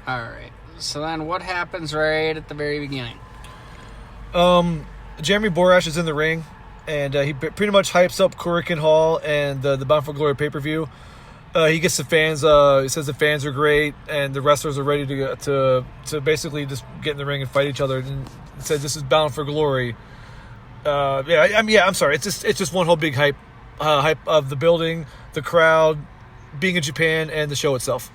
All right. So then what happens right at the very beginning? Jeremy Borash is in the ring, and he pretty much hypes up Kurikan Hall and the Bound for Glory pay-per-view. He gets the fans. He says the fans are great, and the wrestlers are ready to basically just get in the ring and fight each other. And said this is Bound for Glory. I'm sorry. It's just one whole big hype of the building, the crowd, being in Japan, and the show itself.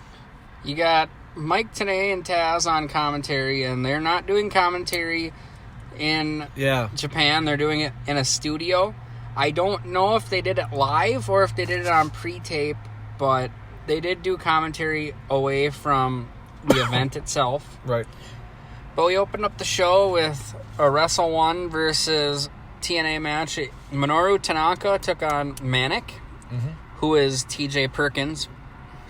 You got Mike Tenay and Taz on commentary, and they're not doing commentary in Japan. They're doing it in a studio. I don't know if they did it live or if they did it on pre-tape, but they did do commentary away from the event itself. Right. But we opened up the show with a Wrestle 1 versus TNA match. Minoru Tanaka took on Manik, who is TJ Perkins,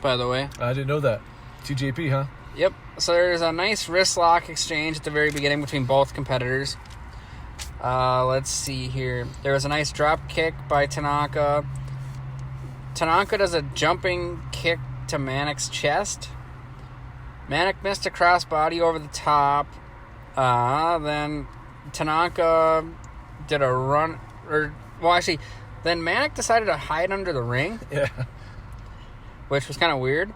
by the way. I didn't know that. TJP, huh? Yep. So there's a nice wrist lock exchange at the very beginning between both competitors. Let's see here. There was a nice drop kick by Tanaka. Tanaka does a jumping kick to Manik's chest. Manik missed a crossbody over the top. Then Tanaka did a run. Then Manik decided to hide under the ring. Yeah. Which was kind of weird.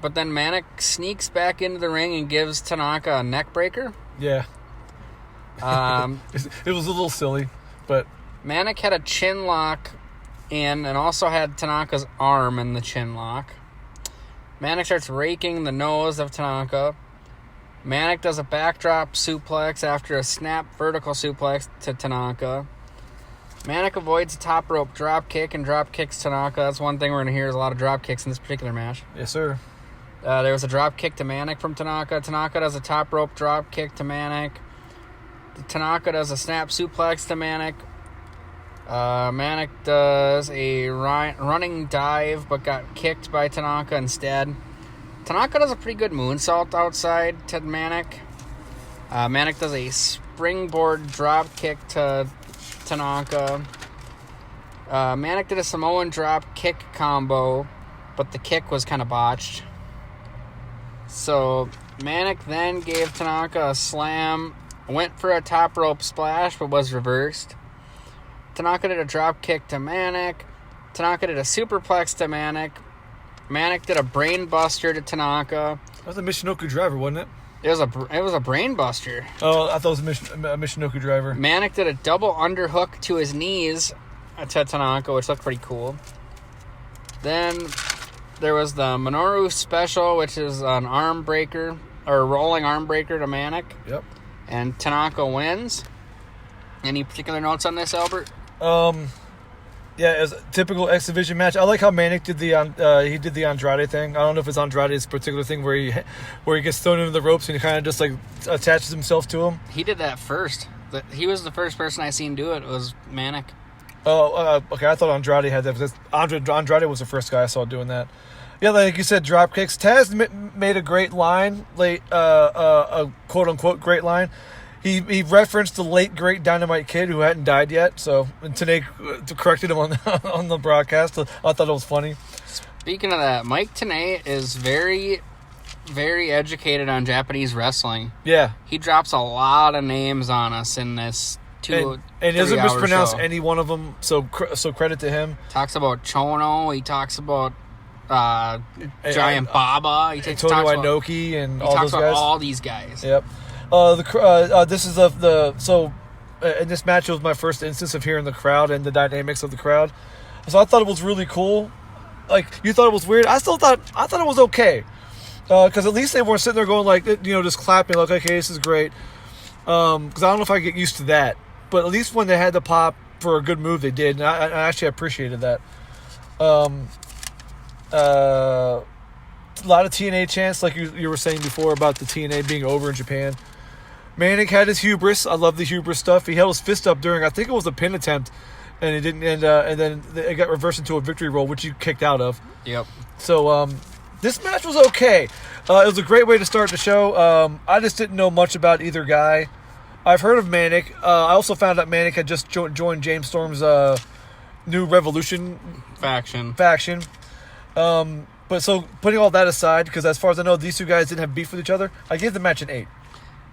But then Manik sneaks back into the ring and gives Tanaka a neck breaker. Yeah. It was a little silly, but... Manik had a chin lock in and also had Tanaka's arm in the chin lock. Manik starts raking the nose of Tanaka. Manik does a backdrop suplex after a snap vertical suplex to Tanaka. Manik avoids a top rope drop kick and drop kicks Tanaka. That's one thing we're going to hear is a lot of drop kicks in this particular match. Yes, sir. There was a drop kick to Manik from Tanaka. Tanaka does a top rope drop kick to Manik. Tanaka does a snap suplex to Manik. Manik does a running dive but got kicked by Tanaka instead. Tanaka does a pretty good moonsault outside to Manik. Manik does a springboard drop kick to Tanaka. Manik did a Samoan drop kick combo, but the kick was kind of botched. So Manik then gave Tanaka a slam, went for a top rope splash, but was reversed. Tanaka did a drop kick to Manik. Tanaka did a superplex to Manik. Manik did a brain buster to Tanaka. That was a Michinoku driver, wasn't it? It was a brain buster. Oh, I thought it was a Michinoku driver. Manik did a double underhook to his knees to Tanaka, which looked pretty cool. Then there was the Minoru special, which is an arm breaker, or a rolling arm breaker to Manik. Yep. And Tanaka wins. Any particular notes on this, Albert? Yeah, as a typical X Division match. I like how Manik did the Andrade thing. I don't know if it's Andrade's particular thing where he gets thrown into the ropes and he kind of just like attaches himself to him. He did that first. He was the first person I seen do it. Was Manik. Oh, okay. I thought Andrade had that. Andrade was the first guy I saw doing that. Yeah, like you said, drop kicks. Taz made a great line, a quote unquote great line. He referenced the late great Dynamite Kid who hadn't died yet. So and today corrected him on the broadcast. I thought it was funny. Speaking of that, Mike Tenay is very, very educated on Japanese wrestling. Yeah, he drops a lot of names on us in this and doesn't mispronounce any one of them. So credit to him. Talks about Chono. He talks about Giant Baba. He talks about Inoki and all those guys. He talks about all these guys. Yep. This is in this match was my first instance of hearing the crowd and the dynamics of the crowd. So I thought it was really cool. Like, you thought it was weird. I thought it was okay. Because at least they weren't sitting there going like, just clapping like, okay, this is great. Because I don't know if I get used to that. But at least when they had to pop for a good move, they did. And I actually appreciated that. A lot of TNA chants, like you were saying before about the TNA being over in Japan. Manik had his hubris. I love the hubris stuff. He held his fist up during, I think it was a pin attempt, and it didn't. And then it got reversed into a victory roll, which he kicked out of. Yep. So this match was okay. It was a great way to start the show. I just didn't know much about either guy. I've heard of Manik. I also found out Manik had just joined James Storm's new Revolution faction. But so putting all that aside, because as far as I know, these two guys didn't have beef with each other. I gave the match an 8.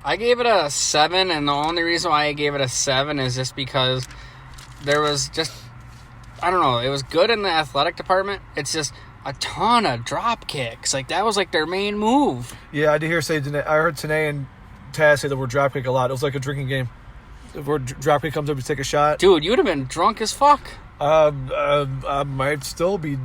I gave it a 7, and the only reason why I gave it a 7 is just because there was just, I don't know, it was good in the athletic department. It's just a ton of drop kicks. Like, that was like their main move. Yeah, I did hear I heard Tanae and Taz say the word drop kick a lot. It was like a drinking game. The word drop kick comes up to take a shot. Dude, you would have been drunk as fuck. I might still be,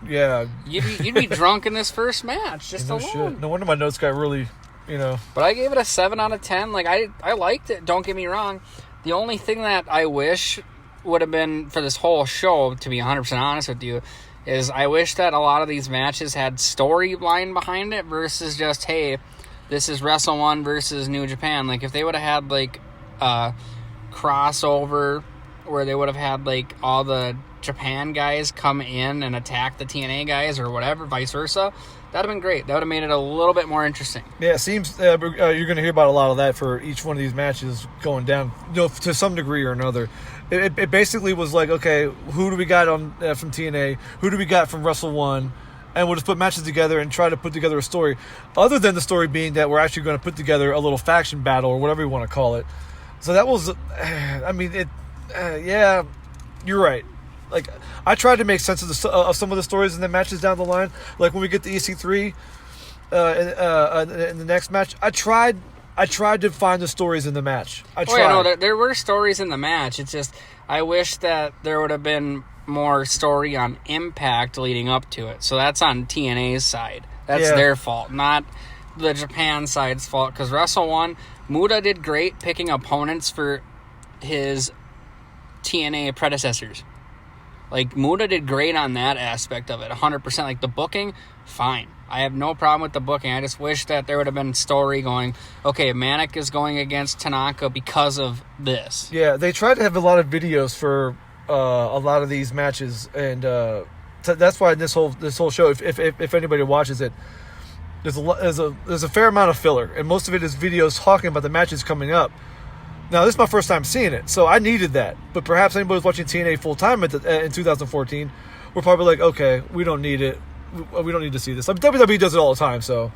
yeah. You'd be drunk in this first match, just no alone. Shit. No wonder my notes got really, But I gave it a 7 out of 10. Like, I liked it, don't get me wrong. The only thing that I wish would have been for this whole show, to be 100% honest with you, is I wish that a lot of these matches had storyline behind it versus just, hey, this is Wrestle 1 versus New Japan. Like, if they would have had, like, a crossover where they would have had, like, all the Japan guys come in and attack the TNA guys or whatever, vice versa, that would have been great. That would have made it a little bit more interesting. Yeah, it seems you're going to hear about a lot of that for each one of these matches going down, to some degree or another. It basically was like, okay, who do we got on from TNA? Who do we got from Wrestle 1? And we'll just put matches together and try to put together a story. Other than the story being that we're actually going to put together a little faction battle or whatever you want to call it. So that was, yeah, you're right. Like, I tried to make sense of some of the stories in the matches down the line. Like when we get to EC3 in the next match, I tried to find the stories in the match. There were stories in the match. It's just I wish that there would have been more story on Impact leading up to it. So that's on TNA's side. That's their fault, not the Japan side's fault. Because Wrestle 1, Muda did great picking opponents for his TNA predecessors. Like, Muda did great on that aspect of it, 100%. Like, the booking, fine. I have no problem with the booking. I just wish that there would have been story going, okay, Manik is going against Tanaka because of this. Yeah, they tried to have a lot of videos for a lot of these matches, and that's why this whole show, if anybody watches it, there's a fair amount of filler, and most of it is videos talking about the matches coming up. Now, this is my first time seeing it, so I needed that. But perhaps anybody who's watching TNA full-time in 2014, we're probably like, okay, we don't need it. We don't need to see this. WWE does it all the time, so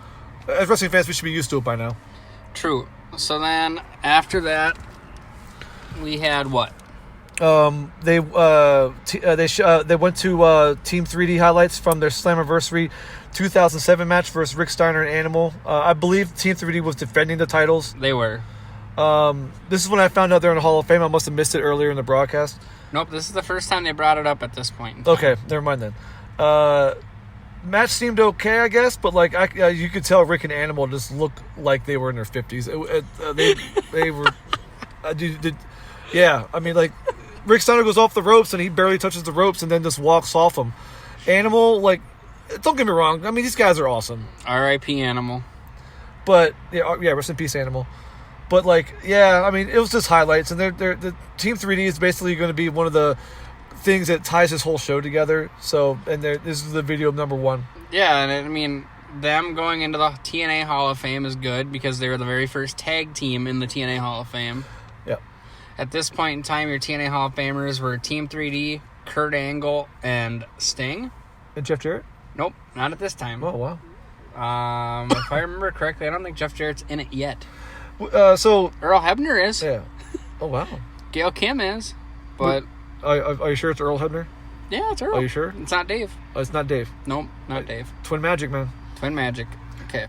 as wrestling fans, we should be used to it by now. True. So then, after that, we had what? They went to Team 3D highlights from their Slammiversary 2007 match versus Rick Steiner and Animal. I believe Team 3D was defending the titles. They were. This is when I found out they're in the Hall of Fame. I must have missed it earlier in the broadcast. Nope, this is the first time they brought it up at this point. Okay, never mind then. Match seemed okay, I guess, but like you could tell Rick and Animal just looked like they were in their 50s. They were, yeah. I mean, like Rick Steiner goes off the ropes and he barely touches the ropes and then just walks off them. Animal, like, don't get me wrong. I mean, these guys are awesome. R.I.P. Animal. But yeah, rest in peace, Animal. But like, yeah, I mean, it was just highlights, and the Team 3D is basically going to be one of the things that ties this whole show together. So, and this is the video number 1. Yeah, and I mean, them going into the TNA Hall of Fame is good because they were the very first tag team in the TNA Hall of Fame. Yeah. At this point in time, your TNA Hall of Famers were Team 3D, Kurt Angle, and Sting. And Jeff Jarrett? Nope, not at this time. Oh, wow. If I remember correctly, I don't think Jeff Jarrett's in it yet. So Earl Hebner is. Yeah. Oh, wow. Gail Kim is, but are you sure it's Earl Hebner? Yeah, it's Earl. Are you sure? It's not Dave. Oh, it's not Dave. Nope, not Dave. Twin Magic, man. Twin Magic. Okay.